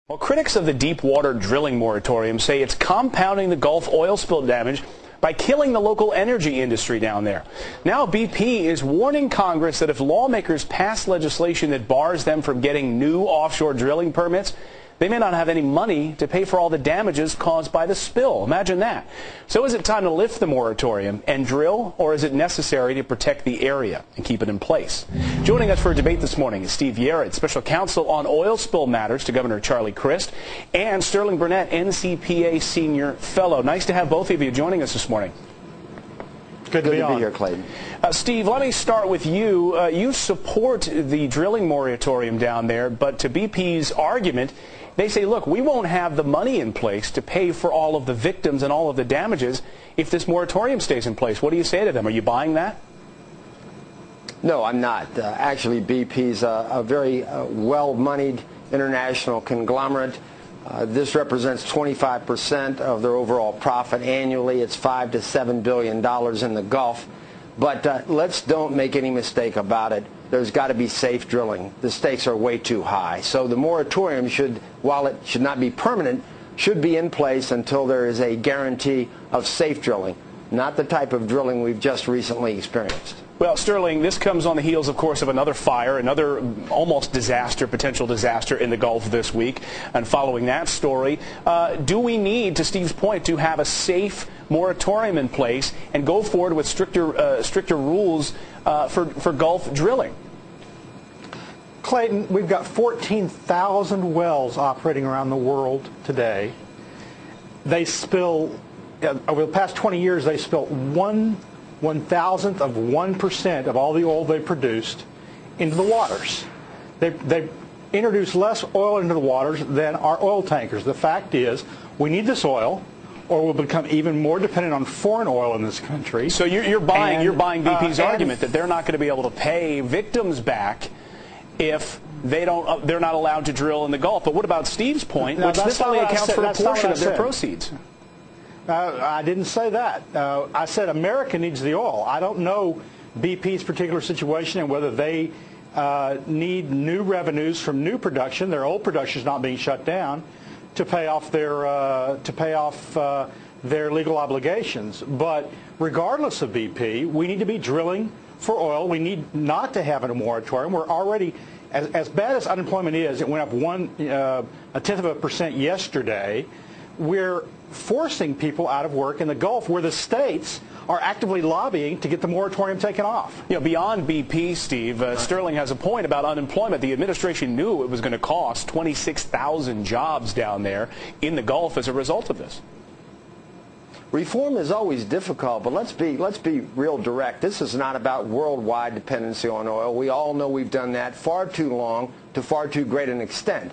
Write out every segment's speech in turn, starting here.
Well, critics of the deep-water drilling moratorium say it's compounding the Gulf oil spill damage by killing the local energy industry down there. Now BP is warning Congress that if lawmakers pass legislation that bars them from getting new offshore drilling permits, they may not have any money to pay for all the damages caused by the spill. Imagine that. So is it time to lift the moratorium and drill, or is it necessary to protect the area and keep it in place? Joining us for a debate this morning is Steve Yarrett, Special Counsel on Oil Spill Matters to Governor Charlie Crist, and Sterling Burnett, NCPA Senior Fellow. Nice to have both of you joining us this morning. Good to be here, Clayton. Steve, let me start with you. You support the drilling moratorium down there, but to BP's argument, they say, look, we won't have the money in place to pay for all of the victims and all of the damages if this moratorium stays in place. What do you say to them? Are you buying that? No, I'm not. Actually, BP's a very well-moneyed international conglomerate. This represents 25% of their overall profit annually. It's $5 to $7 billion in the Gulf. But let's don't make any mistake about it. There's got to be safe drilling. The stakes are way too high. So the moratorium should, while it should not be permanent, should be in place until there is a guarantee of safe drilling, not the type of drilling we've just recently experienced. Well, Sterling, this comes on the heels, of course, of another fire, another almost disaster, potential disaster in the Gulf this week. And following that story, do we need, to Steve's point, to have a safe moratorium in place and go forward with stricter rules for Gulf drilling? Clayton, we've got 14,000 wells operating around the world today. They spill, over the past 20 years, they spill 1/1000th of 1% of all the oil they produced into the waters. They introduce less oil into the waters than our oil tankers. The fact is, we need this oil, or we'll become even more dependent on foreign oil in this country. So you're buying BP's argument that they're not going to be able to pay victims back if they're not allowed to drill in the Gulf. But what about Steve's point, which this only accounts for a portion of their proceeds? I didn't say that. I said America needs the oil. I don't know BP's particular situation and whether they need new revenues from new production. Their old production is not being shut down to pay off their legal obligations. But regardless of BP, we need to be drilling for oil. We need not to have a moratorium. We're already, as bad as unemployment is, it went up 0.1% yesterday. We're forcing people out of work in the Gulf, where the states are actively lobbying to get the moratorium taken off. You know, beyond BP, Steve, Sterling has a point about unemployment. The administration knew it was going to cost 26,000 jobs down there in the Gulf as a result of this. Reform is always difficult, but let's be real direct. This is not about worldwide dependency on oil. We all know we've done that far too long to far too great an extent.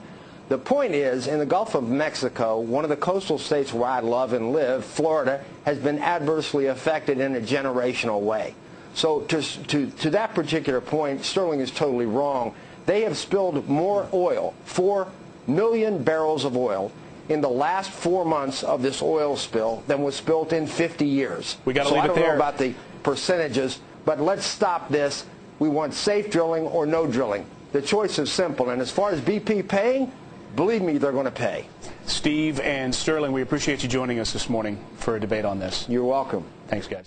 The point is, in the Gulf of Mexico, one of the coastal states where I love and live, Florida, has been adversely affected in a generational way. So to that particular point, Sterling is totally wrong. They have spilled more oil, 4 million barrels of oil, in the last 4 months of this oil spill than was spilled in 50 years. We got to leave it there. I don't know about the percentages, but let's stop this. We want safe drilling or no drilling. The choice is simple, and as far as BP paying, believe me, they're going to pay. Steve and Sterling, we appreciate you joining us this morning for a debate on this. You're welcome. Thanks, guys.